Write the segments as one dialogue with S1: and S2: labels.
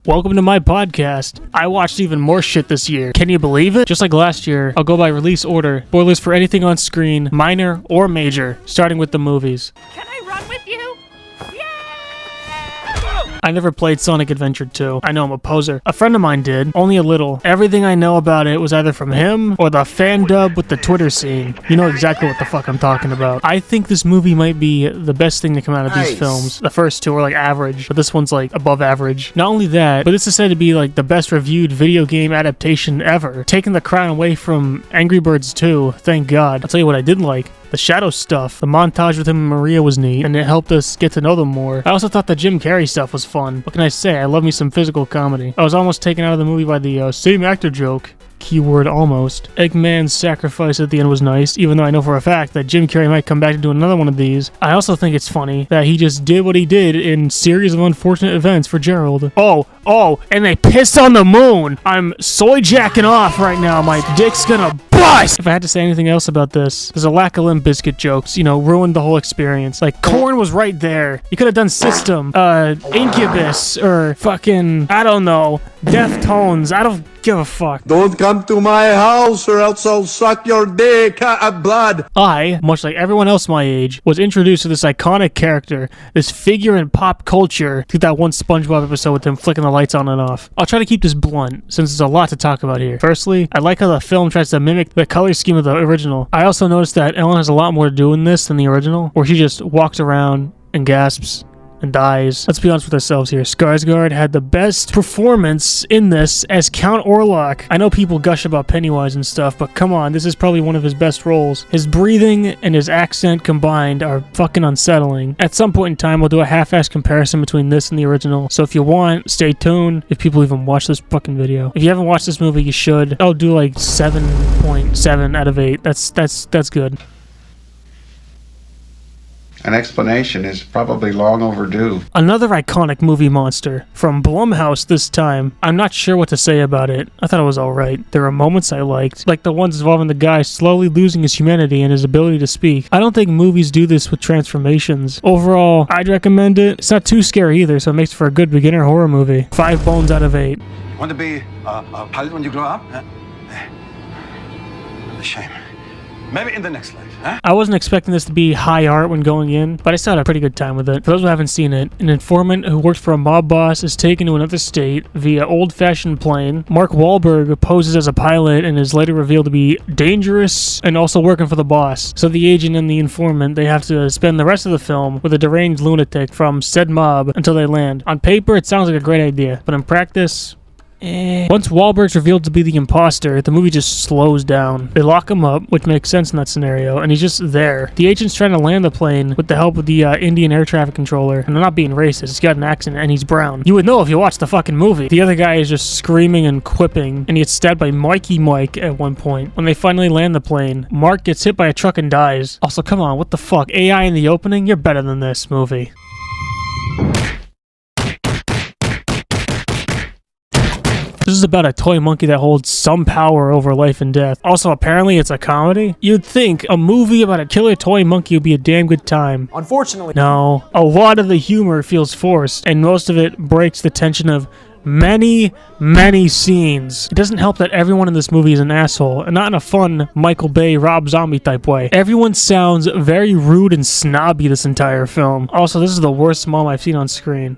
S1: Welcome to my podcast. I watched even more shit this year. Can you believe it? Just like last year, I'll go by release order. Spoilers for anything on screen, minor or major, starting with the movies.
S2: Can I run with you?
S1: I never played Sonic Adventure 2. I know I'm a poser. A friend of mine did, only a little. Everything I know about it was either from him or the fan dub with the Twitter scene. You know exactly what the fuck I'm talking about. I think this movie might be the best thing to come out of these films. The first two are like average, but this one's like above average. Not only that, but this is said to be like the best reviewed video game adaptation ever. Taking the crown away from Angry Birds 2, thank God. I'll tell you what I did like. The shadow stuff, the montage with him and Maria was neat, and it helped us get to know them more. I also thought the Jim Carrey stuff was fun. What can I say? I love me some physical comedy. I was almost taken out of the movie by the same actor joke. Keyword almost. Eggman's sacrifice at the end was nice, even though I know for a fact that Jim Carrey might come back to do another one of these. I also think it's funny that he just did what he did in series of unfortunate events for Gerald. Oh, and they pissed on the moon! I'm soy jacking off right now, my dick's gonna bust! If I had to say anything else about this, there's a lack of Limp Bizkit jokes, ruined the whole experience. Like, Korn was right there. You could have done System, Incubus, or fucking, I don't know, Deftones. I don't give a fuck.
S3: Don't come to my house or else I'll suck your dick, blood.
S1: I, much like everyone else my age, was introduced to this iconic character, this figure in pop culture, through that one SpongeBob episode with him flicking the lights on and off. I'll try to keep this blunt, since there's a lot to talk about here. Firstly, I like how the film tries to mimic the color scheme of the original. I also noticed that Ellen has a lot more to do in this than the original, where she just walks around and gasps and dies. Let's be honest with ourselves here. Skarsgård had the best performance in this as Count Orlok. I know people gush about Pennywise and stuff, but come on, this is probably one of his best roles. His breathing and his accent combined are fucking unsettling. At some point in time, we'll do a half-ass comparison between this and the original, so if you want, stay tuned if people even watch this fucking video. If you haven't watched this movie, you should. I'll do like 7.7 out of 8. That's good.
S4: An explanation is probably long overdue.
S1: Another iconic movie monster, from Blumhouse this time. I'm not sure what to say about it. I thought it was alright. There are moments I liked, like the ones involving the guy slowly losing his humanity and his ability to speak. I don't think movies do this with transformations. Overall, I'd recommend it. It's not too scary either, so it makes for a good beginner horror movie. 5 bones out of 8.
S5: Want to be a pilot when you grow up? A shame. Maybe in the next life, huh?
S1: I wasn't expecting this to be high art when going in, but I still had a pretty good time with it. For those who haven't seen it, an informant who worked for a mob boss is taken to another state via old-fashioned plane. Mark Wahlberg poses as a pilot and is later revealed to be dangerous and also working for the boss. So the agent and the informant, they have to spend the rest of the film with a deranged lunatic from said mob until they land. On paper, it sounds like a great idea, but in practice, Once Wahlberg's revealed to be the imposter, the movie just slows down. They lock him up, which makes sense in that scenario, and he's just there. The agent's trying to land the plane with the help of the Indian air traffic controller, and I'm not being racist, he's got an accent and he's brown. You would know if you watched the fucking movie. The other guy is just screaming and quipping, and he gets stabbed by Mikey Mike at one point. When they finally land the plane, Mark gets hit by a truck and dies. Also, come on, what the fuck? AI in the opening? You're better than this movie. This is about a toy monkey that holds some power over life and death. Also, apparently it's a comedy? You'd think a movie about a killer toy monkey would be a damn good time.
S6: Unfortunately.
S1: No. A lot of the humor feels forced, and most of it breaks the tension of many scenes. It doesn't help that everyone in this movie is an asshole, and not in a fun Michael Bay, Rob Zombie type way. Everyone sounds very rude and snobby this entire film. Also, this is the worst mom I've seen on screen.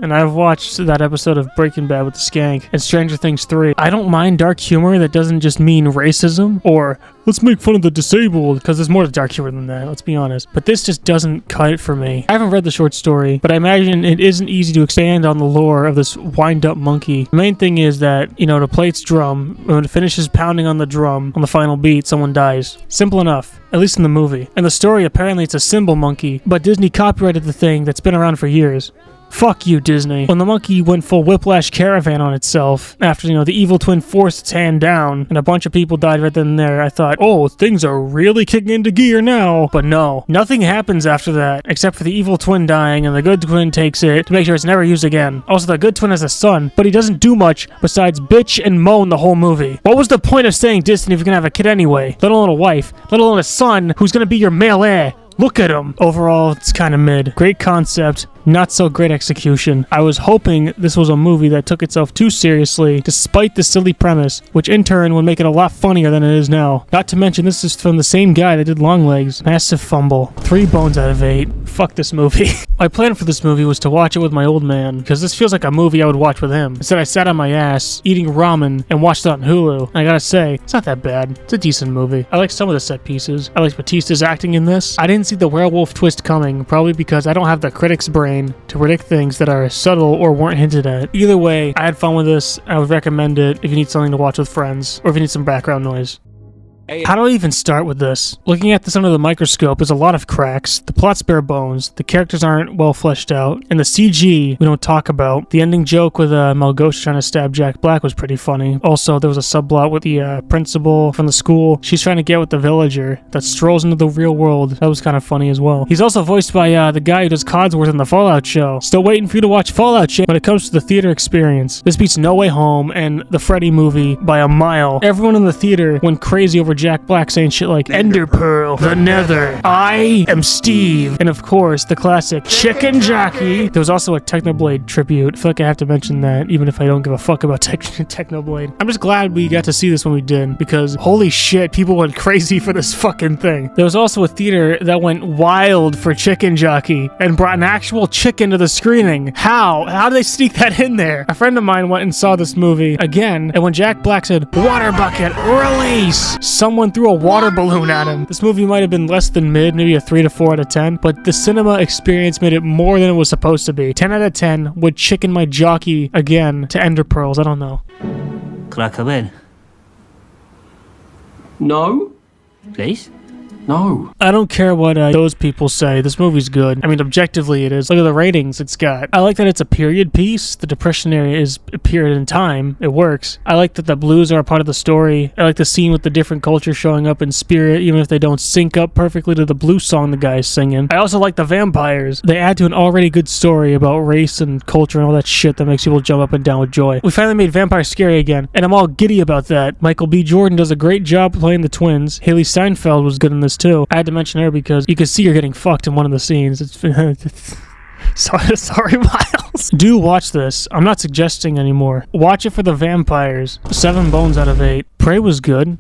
S1: And I've watched that episode of Breaking Bad with the skank and Stranger Things 3. I don't mind dark humor that doesn't just mean racism or let's make fun of the disabled, because there's more to dark humor than that, let's be honest. But this just doesn't cut it for me. I haven't read the short story, but I imagine it isn't easy to expand on the lore of this wind-up monkey. The main thing is that, to play its drum, when it finishes pounding on the drum on the final beat, someone dies. Simple enough, at least in the movie. In the story, apparently it's a symbol monkey, but Disney copyrighted the thing that's been around for years. Fuck you, Disney. When the monkey went full Whiplash Caravan on itself, after, the evil twin forced its hand down, and a bunch of people died right then and there, I thought, oh, things are really kicking into gear now. But no, nothing happens after that, except for the evil twin dying, and the good twin takes it to make sure it's never used again. Also, the good twin has a son, but he doesn't do much besides bitch and moan the whole movie. What was the point of staying distant if you're gonna have a kid anyway? Let alone a wife, let alone a son who's gonna be your male heir? Look at him. Overall, it's kind of mid. Great concept, not so great execution. I was hoping this was a movie that took itself too seriously, despite the silly premise, which in turn would make it a lot funnier than it is now. Not to mention, this is from the same guy that did Longlegs. Massive fumble. 3 bones out of 8. Fuck this movie. My plan for this movie was to watch it with my old man, because this feels like a movie I would watch with him. Instead, I sat on my ass, eating ramen, and watched it on Hulu. And I gotta say, it's not that bad. It's a decent movie. I like some of the set pieces. I like Batista's acting in this. I didn't see the werewolf twist coming, probably because I don't have the critic's brain to predict things that are subtle or weren't hinted at. Either way, I had fun with this. I would recommend it if you need something to watch with friends, or if you need some background noise. How do I even start with this? Looking at this under the microscope, there's a lot of cracks. The plot's bare bones. The characters aren't well fleshed out. And the CG, we don't talk about. The ending joke with Malgosha trying to stab Jack Black was pretty funny. Also, there was a subplot with the principal from the school. She's trying to get with the villager that strolls into the real world. That was kind of funny as well. He's also voiced by the guy who does Codsworth in the Fallout show. Still waiting for you to watch Fallout shit when it comes to the theater experience. This beats No Way Home and the Freddy movie by a mile. Everyone in the theater went crazy over Jack Black saying shit like Ender Pearl, the Nether, I am Steve, and of course the classic Chicken Jockey. There was also a Technoblade tribute. I feel like I have to mention that even if I don't give a fuck about Technoblade. I'm just glad we got to see this when we did, because holy shit, people went crazy for this fucking thing. There was also a theater that went wild for Chicken Jockey and brought an actual chicken to the screening. How did they sneak that in there? A friend of mine went and saw this movie again, and when Jack Black said water bucket release, someone threw a water balloon at him. This movie might have been less than mid, maybe a 3 to 4 out of 10, but the cinema experience made it more than it was supposed to be. 10 out of 10 would chicken my jockey again to Ender Pearls. I don't know.
S2: Could I come in?
S6: No?
S2: Please?
S6: No.
S1: I don't care what those people say. This movie's good. I mean, objectively it is. Look at the ratings it's got. I like that it's a period piece. The Depression era is a period in time. It works. I like that the blues are a part of the story. I like the scene with the different cultures showing up in spirit, even if they don't sync up perfectly to the blues song the guy's singing. I also like the vampires. They add to an already good story about race and culture and all that shit that makes people jump up and down with joy. We finally made vampires scary again, and I'm all giddy about that. Michael B. Jordan does a great job playing the twins. Haley Steinfeld was good in this too. I had to mention her because you can see her getting fucked in one of the scenes. It's sorry, Miles. Do watch this. I'm not suggesting anymore. Watch it for the vampires. 7 bones out of 8. Prey was good.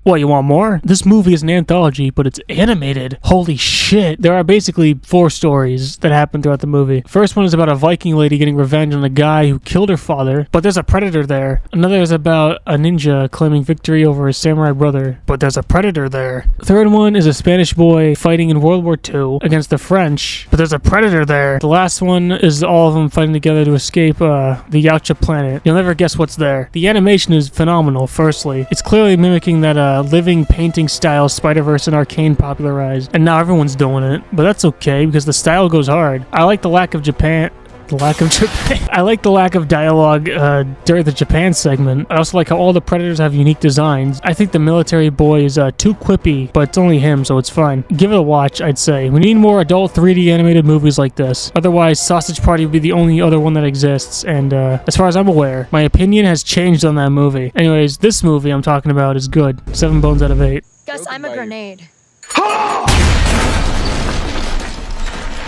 S1: What, you want more? This movie is an anthology, but it's animated. Holy shit. There are basically 4 stories that happen throughout the movie. First one is about a Viking lady getting revenge on a guy who killed her father, but there's a predator there. Another is about a ninja claiming victory over his samurai brother, but there's a predator there. Third one is a Spanish boy fighting in World War II against the French, but there's a predator there. The last one is all of them fighting together to escape the Yautja planet. You'll never guess what's there. The animation is phenomenal, firstly. It's clearly mimicking that living painting style Spider-Verse and Arcane popularized, and now everyone's doing it, but that's okay because the style goes hard. I like the lack of Japan. I like the lack of dialogue during the Japan segment. I also like how all the predators have unique designs. I think the military boy is too quippy, but it's only him, so it's fine. Give it a watch, I'd say. We need more adult 3D animated movies like this. Otherwise, Sausage Party would be the only other one that exists, and as far as I'm aware, my opinion has changed on that movie. Anyways, this movie I'm talking about is good. 7 bones out of 8.
S7: Gus, I'm a grenade.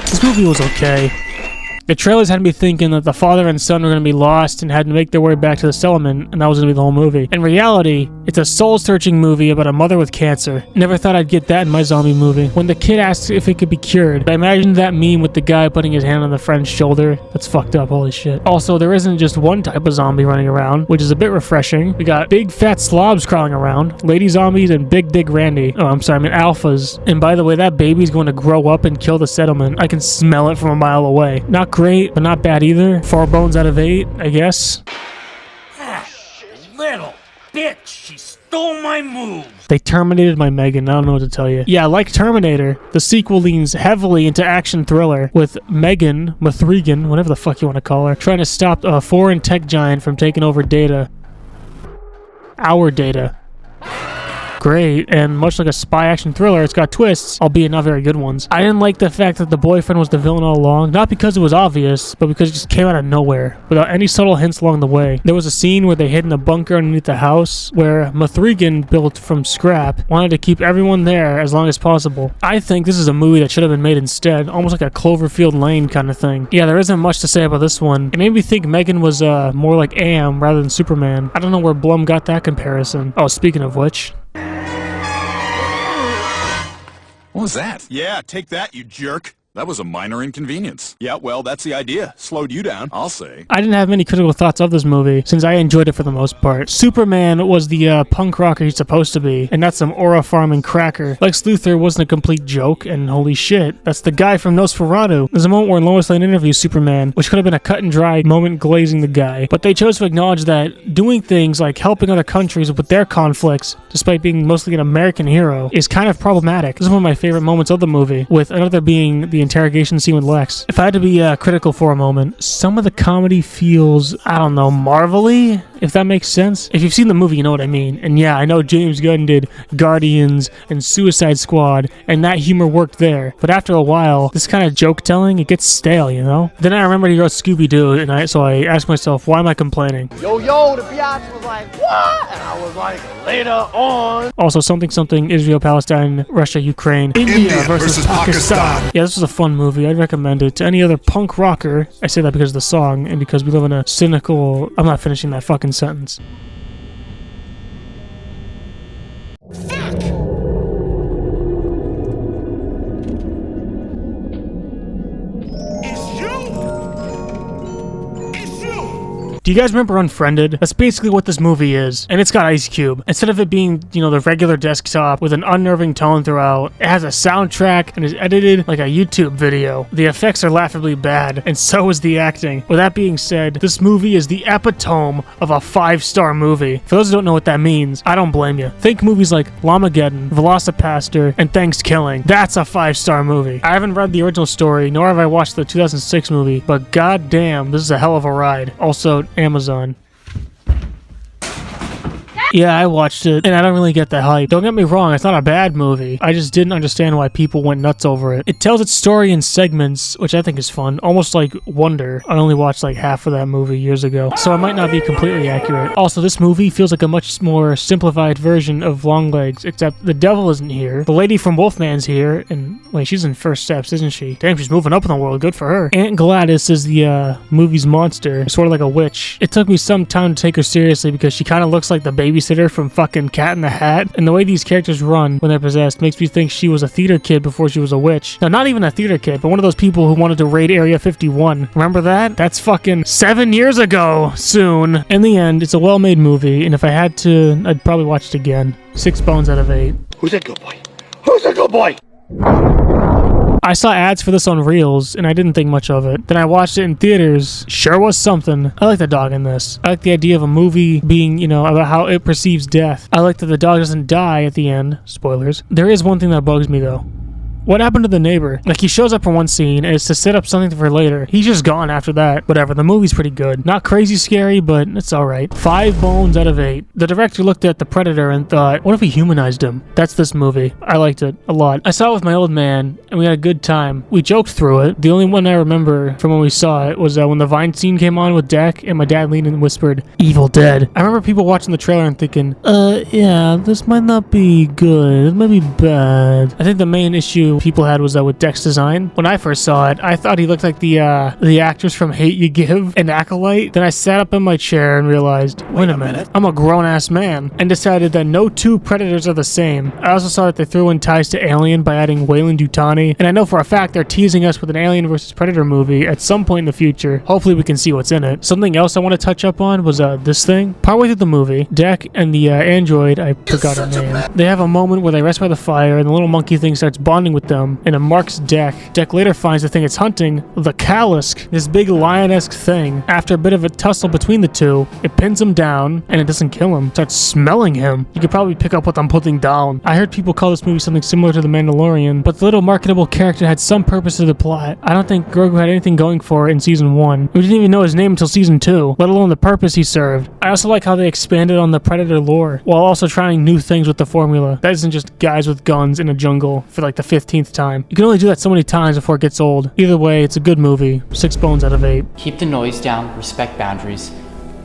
S1: This movie was okay. The trailers had me thinking that the father and son were going to be lost and had to make their way back to the settlement, and that was going to be the whole movie. In reality, it's a soul-searching movie about a mother with cancer. Never thought I'd get that in my zombie movie. When the kid asked if it could be cured, I imagined that meme with the guy putting his hand on the friend's shoulder. That's fucked up, holy shit. Also, there isn't just one type of zombie running around, which is a bit refreshing. We got big fat slobs crawling around, lady zombies, and Big Dick Randy. Oh, I'm sorry, I mean alphas. And by the way, that baby's going to grow up and kill the settlement. I can smell it from a mile away. Not great, but not bad either. 4 bones out of 8, I guess.
S8: Little bitch, she stole my moves.
S1: They terminated my Megan. I don't know what to tell you. Yeah, like Terminator, the sequel leans heavily into action thriller with Megan Mathregan, whatever the fuck you want to call her, trying to stop a foreign tech giant from taking over Data. Our Data. great, and much like a spy action thriller, it's got twists, albeit not very good ones. I didn't like the fact that the boyfriend was the villain all along, not because it was obvious, but because it just came out of nowhere, without any subtle hints along the way. There was a scene where they hid in a bunker underneath the house, where Mathregan, built from scrap, wanted to keep everyone there as long as possible. I think this is a movie that should have been made instead, almost like a Cloverfield Lane kind of thing. Yeah, there isn't much to say about this one. It made me think Megan was more like Am rather than Superman. I don't know where Blum got that comparison. Oh, speaking of which.
S6: What was that? Yeah, take that, you jerk. That was a minor inconvenience. Yeah, well, that's the idea. Slowed you down, I'll say.
S1: I didn't have many critical thoughts of this movie, since I enjoyed it for the most part. Superman was the punk rocker he's supposed to be, and not some aura farming cracker. Lex Luthor wasn't a complete joke, and holy shit, that's the guy from Nosferatu. There's a moment where Lois Lane interviews Superman, which could have been a cut and dry moment glazing the guy, but they chose to acknowledge that doing things like helping other countries with their conflicts, despite being mostly an American hero, is kind of problematic. This is one of my favorite moments of the movie, with another being the interrogation scene with Lex. If I had to be critical for a moment, some of the comedy feels, I don't know, Marvel-y, if that makes sense. If you've seen the movie, you know what I mean. And yeah, I know James Gunn did Guardians and Suicide Squad, and that humor worked there. But after a while, this kind of joke telling, it gets stale, you know? Then I remembered he wrote Scooby-Doo, and so I asked myself, why am I complaining?
S7: Yo, the biatch was like, what? And I was like, later on.
S1: Also, something, Israel, Palestine, Russia, Ukraine, India versus Pakistan. Yeah, this was a fun movie. I'd recommend it to any other punk rocker. I say that because of the song, and because we live in a cynical... I'm not finishing that fucking sentence. Do you guys remember Unfriended? That's basically what this movie is, and it's got Ice Cube. Instead of it being, the regular desktop with an unnerving tone throughout, it has a soundtrack and is edited like a YouTube video. The effects are laughably bad, and so is the acting. With that being said, this movie is the epitome of a 5-star movie. For those who don't know what that means, I don't blame you. Think movies like Lamageddon, Velocipaster, and Thanksgiving. That's a 5-star movie. I haven't read the original story, nor have I watched the 2006 movie, but goddamn, this is a hell of a ride. Also, Amazon. Yeah, I watched it, and I don't really get the hype. Don't get me wrong, it's not a bad movie. I just didn't understand why people went nuts over it. It tells its story in segments, which I think is fun. Almost like Wonder. I only watched like half of that movie years ago, so I might not be completely accurate. Also, this movie feels like a much more simplified version of Longlegs, except the devil isn't here. The lady from Wolfman's here, and wait, she's in First Steps, isn't she? Damn, she's moving up in the world. Good for her. Aunt Gladys is the movie's monster, sort of like a witch. It took me some time to take her seriously because she kind of looks like the babysitter from fucking Cat in the Hat, and the way these characters run when they're possessed makes me think she was a theater kid before she was a witch. Now, not even a theater kid, but one of those people who wanted to raid Area 51. Remember that? That's fucking 7 years ago soon. In the end, it's a well-made movie, and if I had to, I'd probably watch it again. 6 bones out of 8.
S7: Who's a good boy? Who's a good boy?
S1: I saw ads for this on Reels, and I didn't think much of it. Then I watched it in theaters. Sure was something. I like the dog in this. I like the idea of a movie being, about how it perceives death. I like that the dog doesn't die at the end. Spoilers. There is one thing that bugs me, though. What happened to the neighbor? Like, he shows up for one scene, and it's to set up something for later. He's just gone after that. Whatever, the movie's pretty good. Not crazy scary, but it's alright. 5 bones out of 8. The director looked at The Predator and thought, what if we humanized him? That's this movie. I liked it a lot. I saw it with my old man, and we had a good time. We joked through it. The only one I remember from when we saw it was when the Vine scene came on with Dak, and my dad leaned in and whispered, Evil Dead. I remember people watching the trailer and thinking, yeah, this might not be good. It might be bad. I think the main issue people had was with Deck's design. When I first saw it, I thought he looked like the actress from Hate You Give and Acolyte. Then I sat up in my chair and realized, wait a minute, I'm a grown-ass man, and decided that no 2 Predators are the same. I also saw that they threw in ties to Alien by adding Wayland Yutani, and I know for a fact they're teasing us with an Alien vs. Predator movie at some point in the future. Hopefully we can see what's in it. Something else I want to touch up on was this thing. Partway through the movie, Deck and the android, I forgot her name, they have a moment where they rest by the fire, and the little monkey thing starts bonding with them into Mark's deck. Deck later finds the thing it's hunting, the Kalisk, this big lion-esque thing. After a bit of a tussle between the two, it pins him down, and it doesn't kill him. It starts smelling him. You could probably pick up what I'm putting down. I heard people call this movie something similar to The Mandalorian, but the little marketable character had some purpose to the plot. I don't think Grogu had anything going for it in season 1. We didn't even know his name until season 2, let alone the purpose he served. I also like how they expanded on the Predator lore, while also trying new things with the formula. That isn't just guys with guns in a jungle for like the 15th time. You can only do that so many times before it gets old. Either way, it's a good movie. 6 bones out of 8.
S9: Keep the noise down, respect boundaries.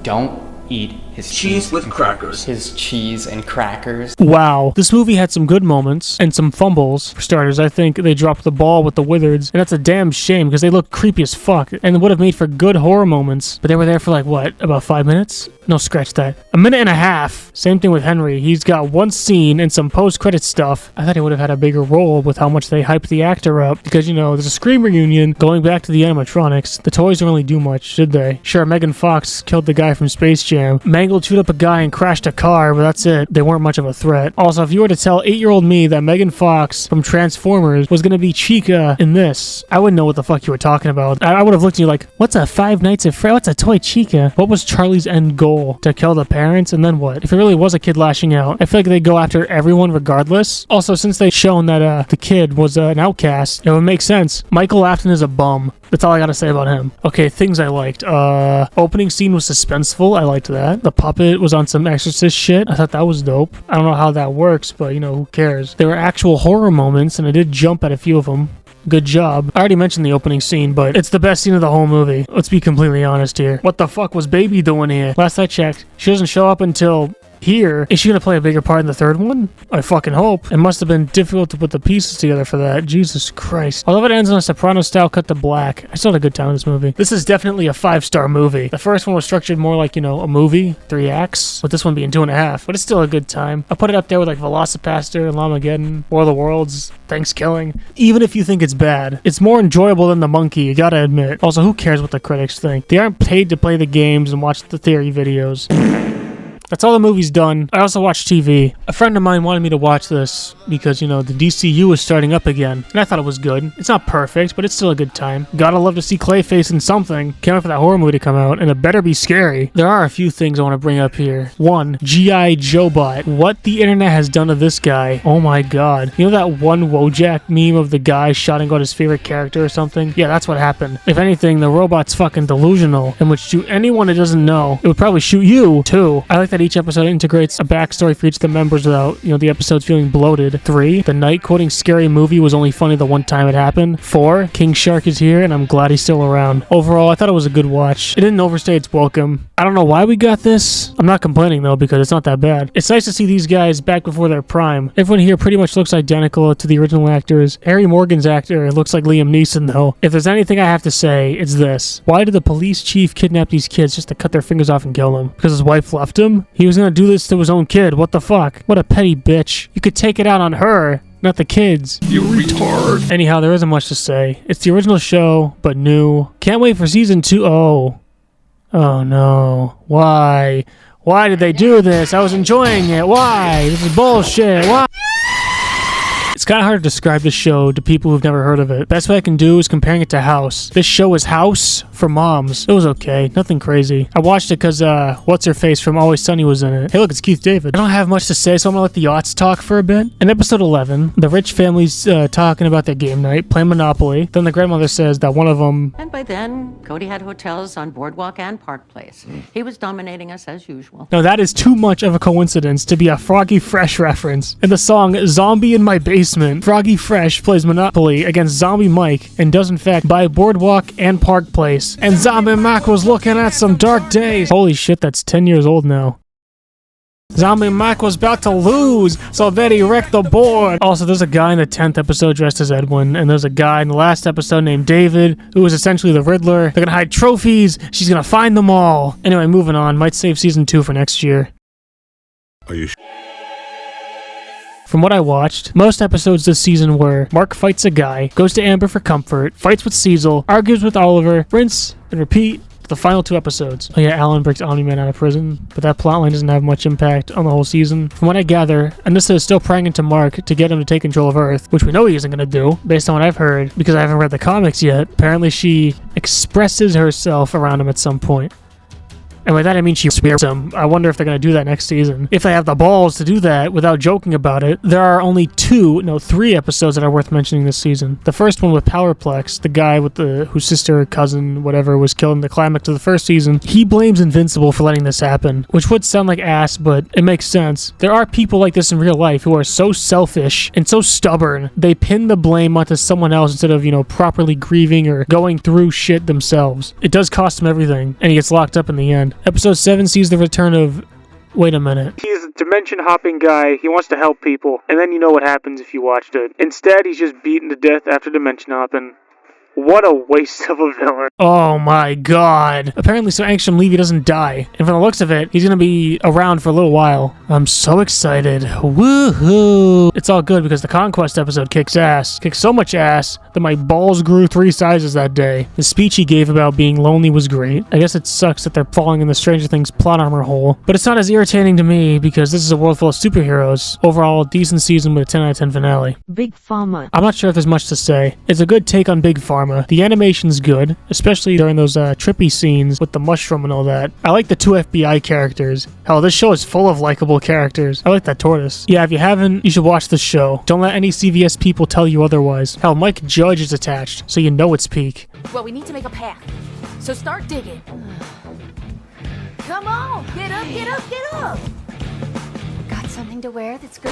S9: Don't eat his
S3: Cheese with crackers.
S9: His cheese and crackers.
S1: Wow. This movie had some good moments and some fumbles. For starters, I think they dropped the ball with the Wizards, and that's a damn shame because they look creepy as fuck and would have made for good horror moments. But they were there for like, what, about 5 minutes? No, scratch that. A minute and a half. Same thing with Henry. He's got one scene and some post-credit stuff. I thought he would have had a bigger role with how much they hyped the actor up because, you know, there's a Scream reunion going back to the animatronics. The toys don't really do much, did they? Sure, Megan Fox killed the guy from Space Jam. Mangle chewed up a guy and crashed a car, but that's it. They weren't much of a threat. Also, if you were to tell 8-year-old me that Megan Fox from Transformers was gonna be Chica in this, I wouldn't know what the fuck you were talking about. I would have looked at you like, what's a Five Nights at Freddy's? What's a toy Chica? What was Charlie's end goal? To kill the parents? And then what? If it really was a kid lashing out, I feel like they go after everyone regardless. Also, since they've shown that the kid was an outcast, it would make sense. Michael Afton is a bum. That's all I gotta say about him. Okay, things I liked. Opening scene was suspenseful. I liked that. The puppet was on some Exorcist shit. I thought that was dope. I don't know how that works, but you know, who cares? There were actual horror moments, and I did jump at a few of them. Good job. I already mentioned the opening scene, but it's the best scene of the whole movie. Let's be completely honest here. What the fuck was Baby doing here? Last I checked, she doesn't show up until here. Is she gonna play a bigger part in the third one? I fucking hope. It must have been difficult to put the pieces together for that. Jesus Christ. Although it ends on a Soprano style cut to black, I still had a good time in this movie. This is definitely a 5-star movie. The first one was structured more like, you know, a movie, 3 acts, with this one being 2.5, but it's still a good time. I put it up there with like Velocipaster, Lamageddon, War of the Worlds, Thanksgiving. Even if you think it's bad, it's more enjoyable than The Monkey, you gotta admit. Also, who cares what the critics think? They aren't paid to play the games and watch the theory videos. That's all the movie's done. I also watched TV. A friend of mine wanted me to watch this because, you know, the DCU is starting up again. And I thought it was good. It's not perfect, but it's still a good time. Gotta love to see Clayface in something. Can't wait for that horror movie to come out, and it better be scary. There are a few things I want to bring up here. 1, G.I. Joe Bot. What the internet has done to this guy. Oh my god. You know that one Wojak meme of the guy shouting out his favorite character or something? Yeah, that's what happened. If anything, the robot's fucking delusional, in which to anyone that doesn't know, it would probably shoot you, too. I like that each episode integrates a backstory for each of the members without, you know, the episodes feeling bloated. 3, the night quoting Scary Movie was only funny the one time it happened. 4, King Shark is here and I'm glad he's still around. Overall, I thought it was a good watch. It didn't overstay its welcome. I don't know why we got this. I'm not complaining though because it's not that bad. It's nice to see these guys back before their prime. Everyone here pretty much looks identical to the original actors. Harry Morgan's actor looks like Liam Neeson though. If there's anything I have to say, it's this. Why did the police chief kidnap these kids just to cut their fingers off and kill them? Because his wife left him? He was gonna do this to his own kid. What the fuck? What a petty bitch. You could take it out on her, not the kids.
S3: You retard.
S1: Anyhow, there isn't much to say. It's the original show, but new. Can't wait for season 2. Oh no. Why? Why did they do this? I was enjoying it. Why? This is bullshit. Why? It's kind of hard to describe this show to people who've never heard of it. Best way I can do is comparing it to House. This show is House for moms. It was okay. Nothing crazy. I watched it because, what's-her-face from Always Sunny was in it. Hey, look, it's Keith David. I don't have much to say, so I'm gonna let the yachts talk for a bit. In episode 11, the rich family's talking about their game night, playing Monopoly. Then the grandmother says that one of them...
S10: And by then, Cody had hotels on Boardwalk and Park Place. He was dominating us as usual.
S1: Now, that is too much of a coincidence to be a Froggy Fresh reference. In the song Zombie in My Basement, Froggy Fresh plays Monopoly against Zombie Mike and does in fact buy Boardwalk and Park Place. And Zombie Mike was looking at some dark days. Holy shit, that's 10 years old now. Zombie Mike was about to lose, so then he wrecked the board. Also, there's a guy in the 10th episode dressed as Edwin, and there's a guy in the last episode named David, who is essentially the Riddler. They're gonna hide trophies. She's gonna find them all. Anyway, moving on. Might save season 2 for next year.
S3: Are you
S1: From what I watched, most episodes this season were Mark fights a guy, goes to Amber for comfort, fights with Cecil, argues with Oliver, rinse and repeat, The final 2 episodes. Oh yeah, Alan breaks Omni-Man out of prison, but that plotline doesn't have much impact on the whole season. From what I gather, Anissa is still praying into Mark to get him to take control of Earth, which we know he isn't going to do, based on what I've heard, because I haven't read the comics yet. Apparently she expresses herself around him at some point. And by that I mean she spears him. I wonder if they're going to do that next season. If they have the balls to do that without joking about it. There are only 3 episodes that are worth mentioning this season. The first one with Powerplex, the guy with whose sister, cousin, whatever, was killed in the climax of the first season. He blames Invincible for letting this happen, which would sound like ass, but it makes sense. There are people like this in real life who are so selfish and so stubborn, they pin the blame onto someone else instead of, properly grieving or going through shit themselves. It does cost him everything, and he gets locked up in the end. Episode 7 sees the return of... Wait a minute. He's a dimension-hopping guy. He wants to help people. And then you know what happens if you watched it. Instead, he's just beaten to death after dimension hopping. What a waste of a villain. Oh my god. Apparently Sir Angstrom Levy doesn't die. And from the looks of it, he's gonna be around for a little while. I'm so excited. Woohoo. It's all good because the Conquest episode kicks ass. Kicks so much ass that my balls grew 3 sizes that day. The speech he gave about being lonely was great. I guess it sucks that they're falling in the Stranger Things plot armor hole. But it's not as irritating to me because this is a world full of superheroes. Overall, decent season with a 10 out of 10 finale.
S11: Big Pharma.
S1: I'm not sure if there's much to say. It's a good take on Big Pharma. The animation's good, especially during those trippy scenes with the mushroom and all that. I like the 2 FBI characters. Hell, this show is full of likable characters. I like that tortoise. Yeah, if you haven't, you should watch this show. Don't let any CVS people tell you otherwise. Hell, Mike Judge is attached, so you know it's peak.
S11: Well, we need to make a path. So start digging. Come on, get up, get up, get up. Got something to wear that's good.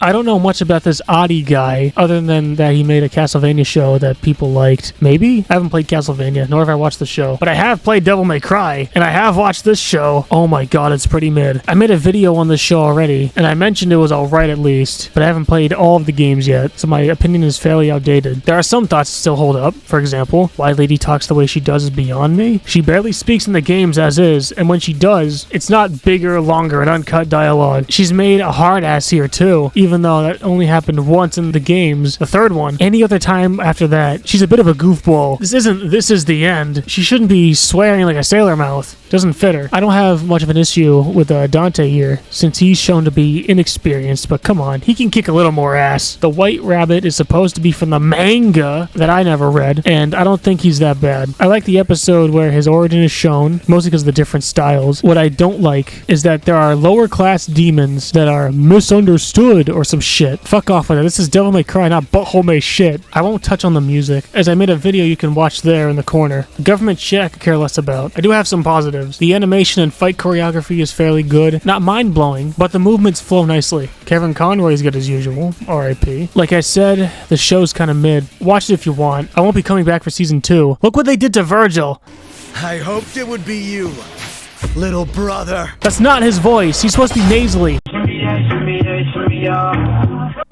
S1: I don't know much about this Adi guy, other than that he made a Castlevania show that people liked. Maybe? I haven't played Castlevania, nor have I watched the show. But I have played Devil May Cry, and I have watched this show. Oh my god, it's pretty mid. I made a video on this show already, and I mentioned it was alright at least, but I haven't played all of the games yet, so my opinion is fairly outdated. There are some thoughts that still hold up. For example, why Lady talks the way she does is beyond me. She barely speaks in the games as is, and when she does, it's not bigger, longer, and uncut dialogue. She's made a hard ass here too, even though that only happened once in the games, the third one. Any other time after that, she's a bit of a goofball. This is the end. She shouldn't be swearing like a sailor mouth. Doesn't fit her. I don't have much of an issue with Dante here, since he's shown to be inexperienced, but come on, he can kick a little more ass. The White Rabbit is supposed to be from the manga that I never read, and I don't think he's that bad. I like the episode where his origin is shown, mostly because of the different styles. What I don't like is that there are lower class demons that are misunderstood or some shit. Fuck off with it. This is Devil May Cry, not Butthole May shit. I won't touch on the music, as I made a video you can watch there in the corner. The government shit I could care less about. I do have some positives. The animation and fight choreography is fairly good. Not mind-blowing, but the movements flow nicely. Kevin Conroy's good as usual. R.I.P. Like I said, the show's kinda mid. Watch it if you want. I won't be coming back for season 2. Look what they did to Virgil.
S12: I hoped it would be you, little brother.
S1: That's not his voice. He's supposed to be nasally.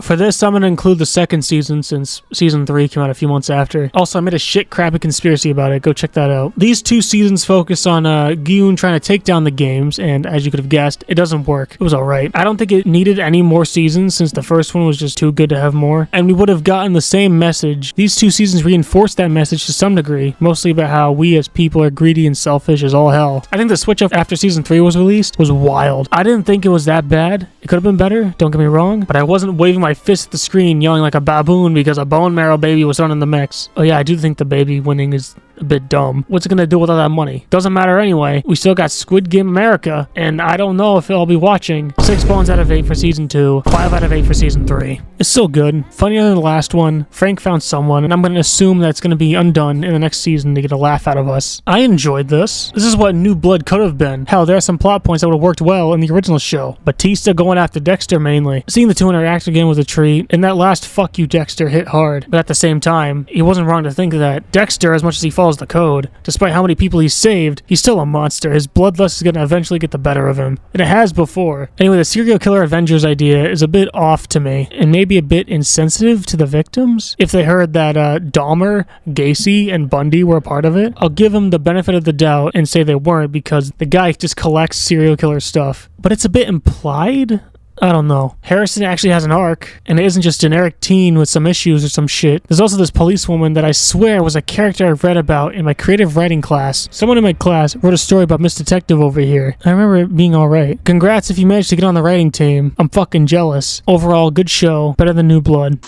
S1: For this, I'm going to include the second season, since season 3 came out a few months after. Also, I made a shit crappy conspiracy about it. Go check that out. These 2 seasons focus on Gyun trying to take down the games, and as you could have guessed, it doesn't work. It was alright. I don't think it needed any more seasons, since the first one was just too good to have more, and we would have gotten the same message. These 2 seasons reinforced that message to some degree, mostly about how we as people are greedy and selfish as all hell. I think the switch up after season 3 was released was wild. I didn't think it was that bad. It could have been better, don't get me wrong, but I wasn't waving my fist at the screen yelling like a baboon because a bone marrow baby was thrown in the mix. Oh yeah, I do think the baby winning is a bit dumb. What's it gonna do with all that money? Doesn't matter anyway. We still got Squid Game America, and I don't know if I'll be watching. 6 bones out of 8 for season 2, 5 out of 8 for season 3. It's still good. Funnier than the last one. Frank found someone, and I'm gonna assume that's gonna be undone in the next season to get a laugh out of us. I enjoyed this. This is what New Blood could have been. Hell, there are some plot points that would have worked well in the original show. Batista going after Dexter mainly. Seeing the 2 interact again was a treat, and that last fuck you Dexter hit hard. But at the same time, he wasn't wrong to think that Dexter, as much as he follows the code, despite how many people he's saved, he's still a monster. His bloodlust is gonna eventually get the better of him. And it has before. Anyway, the serial killer Avengers idea is a bit off to me, and maybe a bit insensitive to the victims. If they heard that Dahmer, Gacy, and Bundy were a part of it, I'll give them the benefit of the doubt and say they weren't, because the guy just collects serial killer stuff. But it's a bit implied. I don't know. Harrison actually has an arc, and it isn't just generic teen with some issues or some shit. There's also this policewoman that I swear was a character I read about in my creative writing class. Someone in my class wrote a story about Miss Detective over here. I remember it being alright. Congrats if you managed to get on the writing team. I'm fucking jealous. Overall, good show. Better than New Blood.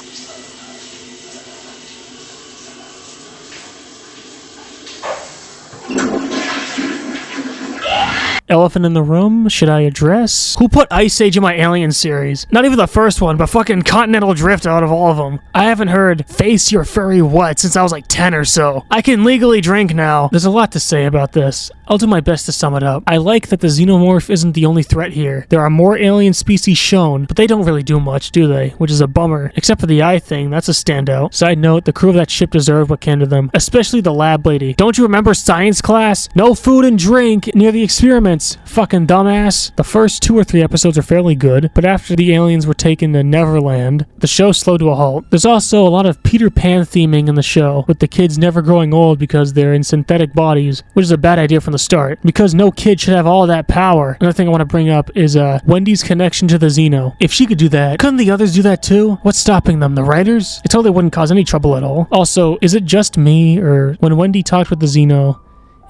S1: Elephant in the room? Should I address? Who put Ice Age in my Alien series? Not even the first one, but fucking Continental Drift out of all of them. I haven't heard Face Your Furry What since I was like 10 or so. I can legally drink now. There's a lot to say about this. I'll do my best to sum it up. I like that the xenomorph isn't the only threat here. There are more alien species shown, but they don't really do much, do they? Which is a bummer. Except for the eye thing, that's a standout. Side note, the crew of that ship deserved what came to them. Especially the lab lady. Don't you remember science class? No food and drink near the experiments. Fucking dumbass. The first 2 or 3 episodes are fairly good, but after the aliens were taken to Neverland, the show slowed to a halt. There's also a lot of Peter Pan theming in the show, with the kids never growing old because they're in synthetic bodies, which is a bad idea from the start, because no kid should have all that power. Another thing I want to bring up is Wendy's connection to the Xeno. If she could do that, couldn't the others do that too? What's stopping them? The writers? It totally wouldn't cause any trouble at all. Also, is it just me, or when Wendy talked with the Xeno,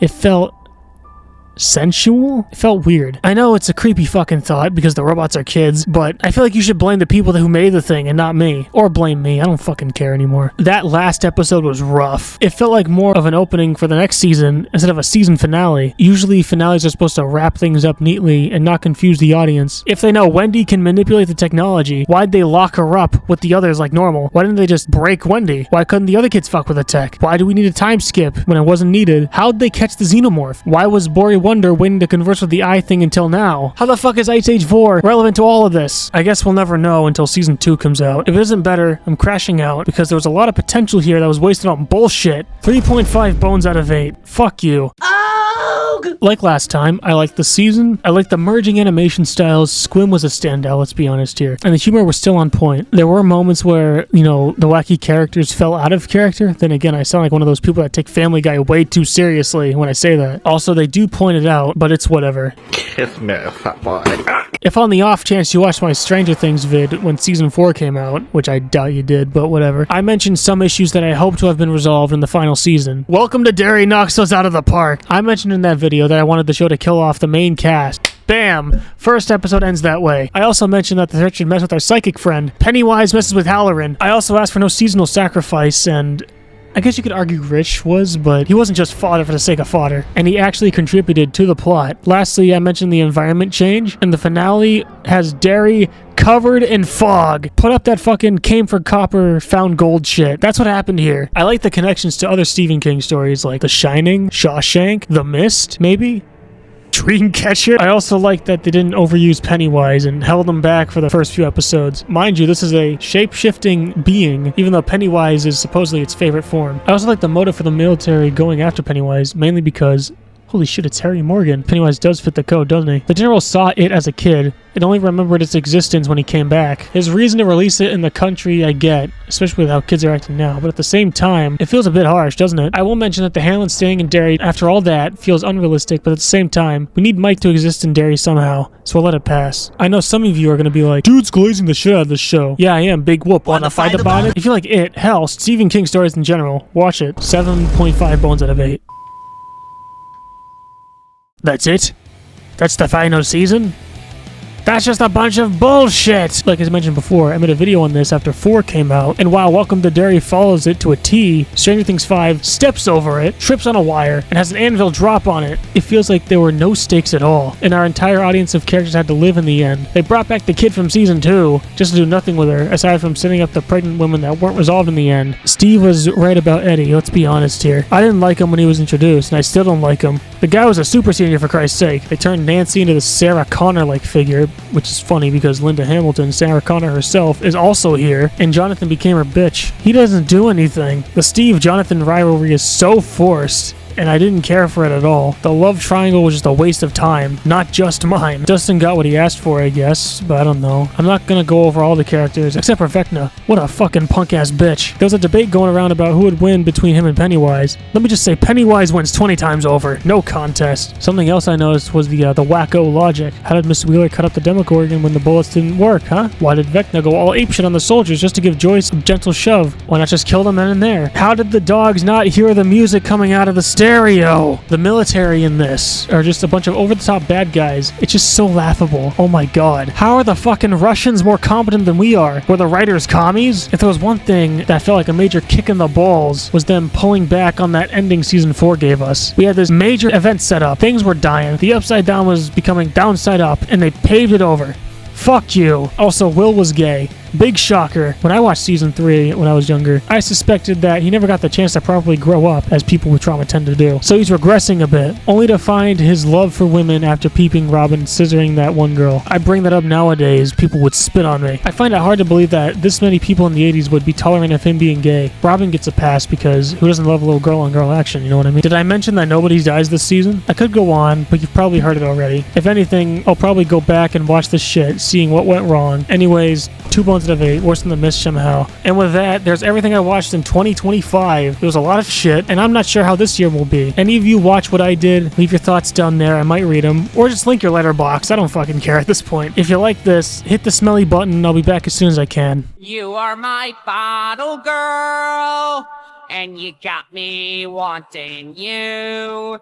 S1: it felt sensual? It felt weird. I know it's a creepy fucking thought because the robots are kids, but I feel like you should blame the people who made the thing and not me. Or blame me. I don't fucking care anymore. That last episode was rough. It felt like more of an opening for the next season instead of a season finale. Usually finales are supposed to wrap things up neatly and not confuse the audience. If they know Wendy can manipulate the technology, why'd they lock her up with the others like normal? Why didn't they just break Wendy? Why couldn't the other kids fuck with the tech? Why do we need a time skip when it wasn't needed? How'd they catch the xenomorph? Why was Bori Wonder waiting to converse with the eye thing until now? How the fuck is Ice Age 4 relevant to all of this? I guess we'll never know until season 2 comes out. If it isn't better, I'm crashing out because there was a lot of potential here that was wasted on bullshit. 3.5 bones out of 8. Fuck you. Like last time, I liked the season. I liked the merging animation styles. Squim was a standout, let's be honest here. And the humor was still on point. There were moments where, you know, the wacky characters fell out of character. Then again, I sound like one of those people that take Family Guy way too seriously when I say that. Also, they do point it out, but it's whatever.
S3: Kiss me, fat boy.
S1: If on the off chance you watched my Stranger Things vid when season 4 came out, which I doubt you did, but whatever, I mentioned some issues that I hope to have been resolved in the final season. Welcome to Derry Knocks Us Out of the Park. I mentioned in that video that I wanted the show to kill off the main cast. Bam! First episode ends that way. I also mentioned that the threat should mess with our psychic friend. Pennywise messes with Halloran. I also asked for no seasonal sacrifice, and I guess you could argue Rich was, but he wasn't just fodder for the sake of fodder, and he actually contributed to the plot. Lastly, I mentioned the environment change, and the finale has Derry covered in fog. Put up that fucking came for copper, found gold shit. That's what happened here. I like the connections to other Stephen King stories like The Shining, Shawshank, The Mist, maybe? Dreamcatcher. I also like that they didn't overuse Pennywise and held him back for the first few episodes. Mind you, this is a shape-shifting being, even though Pennywise is supposedly its favorite form. I also like the motive for the military going after Pennywise, mainly because holy shit, it's Harry Morgan. Pennywise does fit the code, doesn't he? The general saw it as a kid and only remembered its existence when he came back. His reason to release it in the country I get, especially with how kids are acting now, but at the same time, it feels a bit harsh, doesn't it? I will mention that the Hanlon staying in Derry after all that feels unrealistic, but at the same time, we need Mike to exist in Derry somehow, so I'll let it pass. I know some of you are going to be like, dude's glazing the shit out of this show. Yeah, I am. Big whoop. Wanna fight about it? If you like it, hell, Stephen King stories in general, watch it. 7.5 bones out of 8. That's it? That's the final season? That's just a bunch of bullshit! Like I mentioned before, I made a video on this after 4 came out, and while Welcome to Derry follows it to a T, Stranger Things 5 steps over it, trips on a wire, and has an anvil drop on it. It feels like there were no stakes at all, and our entire audience of characters had to live in the end. They brought back the kid from season 2, just to do nothing with her, aside from setting up the pregnant women that weren't resolved in the end. Steve was right about Eddie, let's be honest here. I didn't like him when he was introduced, and I still don't like him. The guy was a super senior for Christ's sake. They turned Nancy into this Sarah Connor-like figure, which is funny because Linda Hamilton, Sarah Connor herself, is also here, and Jonathan became her bitch. He doesn't do anything. The Steve-Jonathan rivalry is so forced, and I didn't care for it at all. The love triangle was just a waste of time, not just mine. Dustin got what he asked for, I guess, but I don't know. I'm not gonna go over all the characters, except for Vecna. What a fucking punk-ass bitch. There was a debate going around about who would win between him and Pennywise. Let me just say, Pennywise wins 20 times over. No contest. Something else I noticed was the wacko logic. How did Miss Wheeler cut up the Demogorgon when the bullets didn't work, huh? Why did Vecna go all apeshit on the soldiers just to give Joyce a gentle shove? Why not just kill them then and there? How did the dogs not hear the music coming out of the stereo? The military in this are just a bunch of over-the-top bad guys. It's just so laughable. Oh my god. How are the fucking Russians more competent than we are? Were the writers commies? If there was one thing that felt like a major kick in the balls, was them pulling back on that ending season 4 gave us. We had this major event set up. Things were dying. The upside down was becoming downside up, and they paved it over. Fuck you. Also, Will was gay. Big shocker. When I watched season 3 when I was younger, I suspected that he never got the chance to properly grow up, as people with trauma tend to do. So he's regressing a bit, only to find his love for women after peeping Robin scissoring that one girl. I bring that up nowadays, people would spit on me. I find it hard to believe that this many people in the 80s would be tolerant of him being gay. Robin gets a pass because who doesn't love a little girl-on-girl action, you know what I mean? Did I mention that nobody dies this season? I could go on, but you've probably heard it already. If anything, I'll probably go back and watch this shit, seeing what went wrong. Anyways, 2 bones out of 8, worse than the miss somehow. And with that, there's everything I watched in 2025. There was a lot of shit, and I'm not sure how this year will be. Any of you watch what I did, leave your thoughts down there, I might read them, or just link your letterbox. I don't fucking care at this point. If you like this, hit the smelly button, I'll be back as soon as I can.
S8: You are my bottle girl, and you got me wanting you.